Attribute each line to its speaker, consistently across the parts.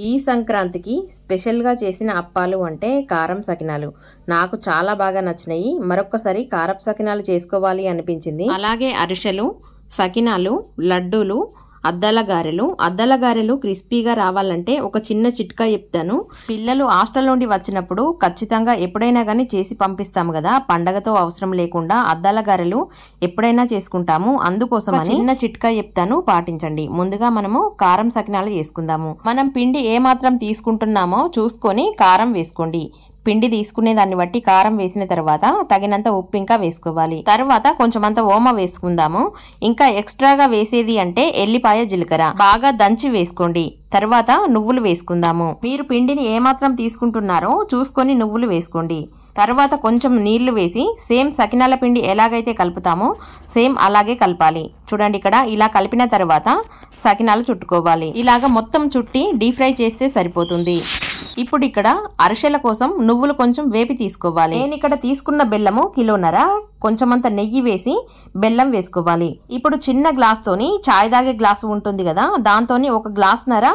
Speaker 1: ఈ సంక్రాంతికి స్పెషల్గా చేసిన అప్పాలు అంటే కారం సకినాలు. నాకు చాలా బాగా నచ్చినాయి. మరొక్కసారి కారపు సకినాలు చేసుకోవాలి అనిపించింది. అలాగే అరిసెలు, సకినాలు, లడ్డూలు, అద్దల గారెలు క్రిస్పీగా రావాలంటే ఒక చిన్న చిట్కా చెప్తాను. పిల్లలు హాస్టల్ నుండి వచ్చినప్పుడు ఖచ్చితంగా ఎప్పుడైనా కానీ చేసి పంపిస్తాము కదా, పండగతో అవసరం లేకుండా అద్దల గారెలు ఎప్పుడైనా చేసుకుంటాము. అందుకోసం చిన్న చిట్కా చెప్తాను, పాటించండి. ముందుగా మనము కారం సకినాలు చేసుకుందాము. మనం పిండి ఏ మాత్రం తీసుకుంటున్నామో చూసుకొని కారం వేసుకోండి. పిండి తీసుకునే దాన్ని బట్టి కారం వేసిన తర్వాత తగినంత ఉప్పు ఇంకా వేసుకోవాలి. తర్వాత కొంచెమంత ఓమ వేసుకుందాము. ఇంకా ఎక్స్ట్రాగా వేసేది అంటే ఎల్లిపాయ, జీలకర్ర బాగా దంచి వేసుకోండి. తర్వాత నువ్వులు వేసుకుందాము. మీరు పిండిని ఏమాత్రం తీసుకుంటున్నారో చూసుకొని నువ్వులు వేసుకోండి. తర్వాత కొంచెం నీళ్లు వేసి సేమ్ సకినాల పిండి ఎలాగైతే కలుపుతామో సేమ్ అలాగే కలపాలి. చూడండి, ఇక్కడ ఇలా కలిపిన తర్వాత సకినాలు చుట్టుకోవాలి. ఇలాగ మొత్తం చుట్టి డీప్ ఫ్రై చేస్తే సరిపోతుంది. ఇప్పుడు ఇక్కడ అరిసెల కోసం నువ్వులు కొంచెం వేపి తీసుకోవాలి. నేను ఇక్కడ తీసుకున్న బెల్లము కిలోన్నర. కొంచెమంత నెయ్యి వేసి బెల్లం వేసుకోవాలి. ఇప్పుడు చిన్న గ్లాస్ తోని చాయ్ తాగే గ్లాసు ఉంటుంది కదా, దాంతోని 1 గ్లాసున్నర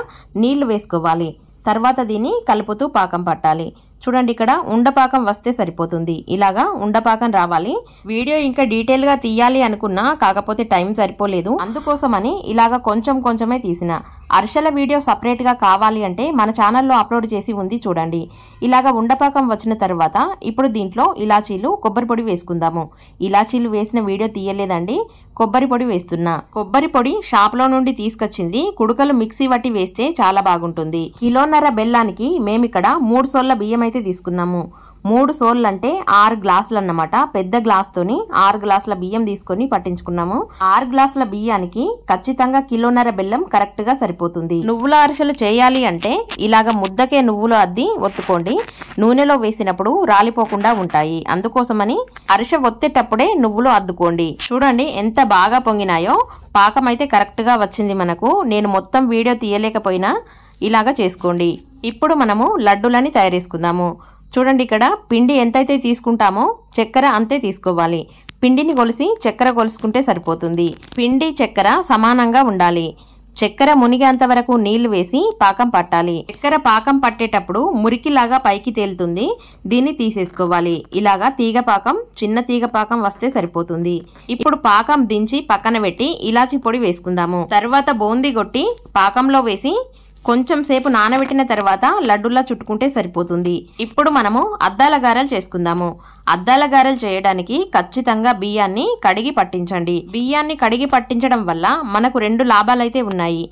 Speaker 1: నీళ్లు వేసుకోవాలి. తర్వాత దీన్ని కలుపుతూ పాకం పట్టాలి. చూడండి, ఇక్కడ ఉండపాకం వస్తే సరిపోతుంది. ఇలాగా ఉండపాకం రావాలి. వీడియో ఇంకా డీటెయిల్ గా తీయాలి అనుకున్నా, కాకపోతే టైం సరిపోలేదు. అందుకోసమని ఇలాగా కొంచెమే తీసిన. అరిసెల వీడియో సపరేట్ గా కావాలి అంటే మన ఛానల్లో అప్లోడ్ చేసి ఉంది, చూడండి. ఇలాగా ఉండపాకం వచ్చిన తర్వాత ఇప్పుడు దీంట్లో ఇలాచీలు, కొబ్బరి పొడి వేసుకుందాము. ఇలాచీలు వేసిన వీడియో తీయలేదండి, కొబ్బరి పొడి వేస్తున్నా. కొబ్బరి పొడి షాప్ లో నుండి తీసుకొచ్చింది. కుడుకలు మిక్సీ పట్టి వేస్తే చాలా బాగుంటుంది. కిలోన్నర బెల్లానికి మేమిక్కడ 3 సోళ్ల బియ్యం అయితే తీసుకున్నాము. 3 సోళ్ళు అంటే 6 గ్లాసులు అన్నమాట. పెద్ద గ్లాస్ తోని 6 గ్లాసుల బియ్యం తీసుకొని పట్టించుకున్నాము. 6 గ్లాసుల బియ్యానికి ఖచ్చితంగా కిలోన్నర బెల్లం కరెక్ట్ గా సరిపోతుంది. నువ్వుల అరిసెలు చేయాలి అంటే ఇలాగ ముద్దకే నువ్వులు అద్ది ఒత్తుకోండి. నూనెలో వేసినప్పుడు రాలిపోకుండా ఉంటాయి. అందుకోసమని అరిసె ఒత్తేటప్పుడే నువ్వులు అద్దుకోండి. చూడండి ఎంత బాగా పొంగినాయో. పాకం అయితే కరెక్ట్ గా వచ్చింది మనకు. నేను మొత్తం వీడియో తీయలేకపోయినా ఇలాగా చేసుకోండి. ఇప్పుడు మనము లడ్డూలని తయారు చేసుకుందాము. చూడండి, ఇక్కడ పిండి ఎంతైతే తీసుకుంటామో చక్కెర అంతే తీసుకోవాలి. పిండిని కొలిసి చక్కెర కొలుసుకుంటే సరిపోతుంది. పిండి చక్కెర సమానంగా ఉండాలి. చక్కెర మునిగేంత వరకు నీళ్లు వేసి పాకం పట్టాలి. చక్కెర పాకం పట్టేటప్పుడు మురికిలాగా పైకి తేలుతుంది. దీన్ని తీసేసుకోవాలి. ఇలాగా తీగ పాకం, చిన్న తీగ పాకం వస్తే సరిపోతుంది. ఇప్పుడు పాకం దించి పక్కన పెట్టి ఇలాచి పొడి వేసుకుందాము. తర్వాత బూందీ కొట్టి పాకంలో వేసి కొంచెం సేపు నానబెట్టిన తర్వాత లడ్డూలా చుట్టుకుంటే సరిపోతుంది. ఇప్పుడు మనము అద్దాల గారెలు చేసుకుందాము. అద్దాల గారెలు చేయడానికి ఖచ్చితంగా బియ్యాన్ని కడిగి పట్టించండి. బియ్యాన్ని కడిగి పట్టించడం వల్ల మనకు 2 లాభాలైతే ఉన్నాయి.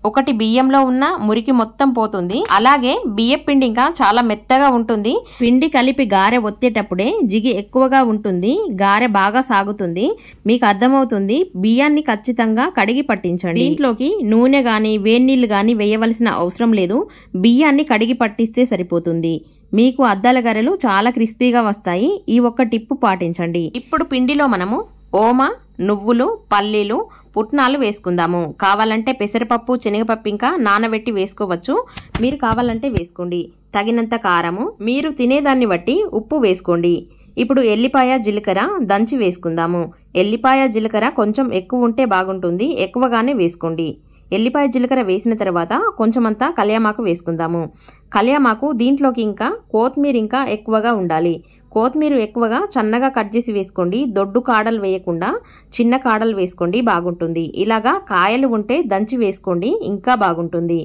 Speaker 1: ఒకటి, బియ్యంలో ఉన్న మురికి మొత్తం పోతుంది. అలాగే బియ్యం పిండి ఇంకా చాలా మెత్తగా ఉంటుంది. పిండి కలిపి గారె ఒత్తేటప్పుడే జిగి ఎక్కువగా ఉంటుంది. గారె బాగా సాగుతుంది. మీకు అర్థమవుతుంది. బియ్యాన్ని ఖచ్చితంగా కడిగి పట్టించండి. దీంట్లోకి నూనె గాని వేడినీళ్లు గాని వేయవలసిన అవసరం లేదు. బియ్యాన్ని కడిగి పట్టిస్తే సరిపోతుంది. మీకు అద్దాల గారెలు చాలా క్రిస్పీగా వస్తాయి. ఈ ఒక్క టిప్పు పాటించండి. ఇప్పుడు పిండిలో మనము ఓమ, నువ్వులు, పల్లీలు, పుట్నాలు వేసుకుందాము. కావాలంటే పెసరపప్పు, శనగపప్పు ఇంకా నానబెట్టి వేసుకోవచ్చు. మీరు కావాలంటే వేసుకోండి. తగినంత కారము, మీరు తినేదాన్ని బట్టి ఉప్పు వేసుకోండి. ఇప్పుడు ఎల్లిపాయ, జీలకర్ర దంచి వేసుకుందాము. ఎల్లిపాయ, జీలకర్ర కొంచెం ఎక్కువ ఉంటే బాగుంటుంది. ఎక్కువగానే వేసుకోండి. ఎల్లిపాయ, జీలకర్ర వేసిన తర్వాత కొంచెమంతా కళ్యామాకు వేసుకుందాము. కళ్యామాకు దీంట్లోకి ఇంకా కొత్తిమీర ఇంకా ఎక్కువగా ఉండాలి. కొత్తిమీర ఎక్కువగా సన్నగా కట్ చేసి వేసుకోండి. దొడ్డు కాడలు వేయకుండా చిన్న కాడలు వేసుకోండి, బాగుంటుంది. ఇలాగా కాయలు ఉంటే దంచి వేసుకోండి, ఇంకా బాగుంటుంది.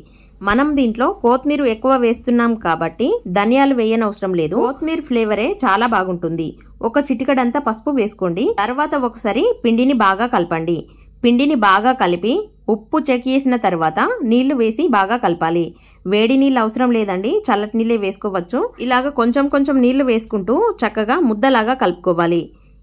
Speaker 1: మనం దీంట్లో కొత్తిమీర ఎక్కువ వేస్తున్నాం కాబట్టి ధనియాలు వేయనవసరం లేదు. కొత్తిమీర ఫ్లేవరే చాలా బాగుంటుంది. ఒక చిటికెడంతా పసుపు వేసుకోండి. తర్వాత ఒకసారి పిండిని బాగా కలపండి. పిండిని బాగా కలిపి ఉప్పు చెక్ చేసిన తర్వాత నీళ్లు వేసి బాగా కలపాలి. వేడి నీళ్ళు అవసరం లేదండి, చల్లటి నీళ్ళే వేసుకోవచ్చు. ఇలాగ కొంచెం నీళ్లు వేసుకుంటూ చక్కగా ముద్దలాగా కలుపుకోవాలి.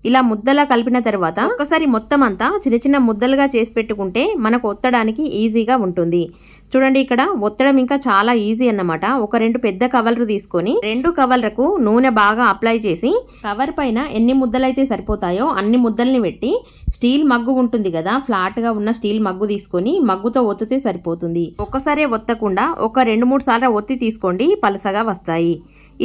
Speaker 1: ఇలా ముద్దలా కలిపిన తర్వాత ఒకసారి మొత్తం అంతా చిన్న ముద్దలుగా చేసి పెట్టుకుంటే మనకు ఒత్తడానికి ఈజీగా ఉంటుంది. చూడండి, ఇక్కడ ఒత్తడం ఇంకా చాలా ఈజీ అన్నమాట. ఒక 2 పెద్ద కవర్లు తీసుకొని 2 కవర్లకు నూనె బాగా అప్లై చేసి కవర్ పైన ఎన్ని ముద్దలైతే సరిపోతాయో అన్ని ముద్దల్ని పెట్టి స్టీల్ మగ్గు ఉంటుంది కదా, ఫ్లాట్ గా ఉన్న స్టీల్ మగ్గు తీసుకొని మగ్గుతో ఒత్తితే సరిపోతుంది. ఒక్కసారే ఒత్తకుండా ఒక 2-3 సార్లు ఒత్తి తీసుకోండి, పలసగా వస్తాయి.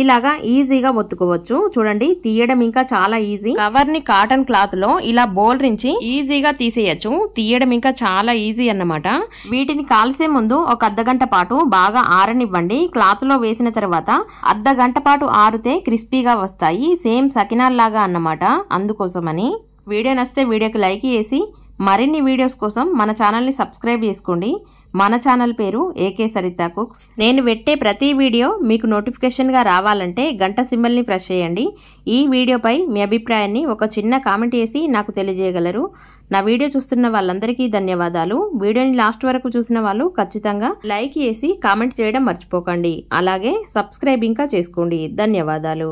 Speaker 1: ఇలాగా ఈజీగా ఒత్తుకోవచ్చు. చూడండి, తీయడం ఇంకా చాలా ఈజీ. కవర్ ని కాటన్ క్లాత్ లో ఇలా బోల్రించి ఈజీగా తీసేయచ్చు. తీయడం ఇంకా చాలా ఈజీ అన్నమాట. వీటిని కాల్చే ముందు ఒక అర్ధగంట పాటు బాగా ఆరనివ్వండి. క్లాత్ లో వేసిన తర్వాత అర్ధగంట పాటు ఆరితే క్రిస్పీగా వస్తాయి. సేమ్ సకినాల్లాగా అన్నమాట. అందుకోసమని వీడియో నచ్చితే వీడియోకి లైక్ చేసి మరిన్ని వీడియోస్ కోసం మన ఛానల్ని సబ్స్క్రైబ్ చేసుకోండి. మన ఛానల్ పేరు ఏకే సరిత కుక్స్. నేను పెట్టే ప్రతి వీడియో మీకు నోటిఫికేషన్గా రావాలంటే గంట సింబల్ని ప్రెస్ చేయండి. ఈ వీడియోపై మీ అభిప్రాయాన్ని ఒక చిన్న కామెంట్ చేసి నాకు తెలియజేయగలరు. నా వీడియో చూస్తున్న వాళ్ళందరికీ ధన్యవాదాలు. వీడియోని లాస్ట్ వరకు చూసిన వాళ్ళు ఖచ్చితంగా లైక్ చేసి కామెంట్ చేయడం మర్చిపోకండి. అలాగే సబ్స్క్రైబ్ ఇంకా చేసుకోండి. ధన్యవాదాలు.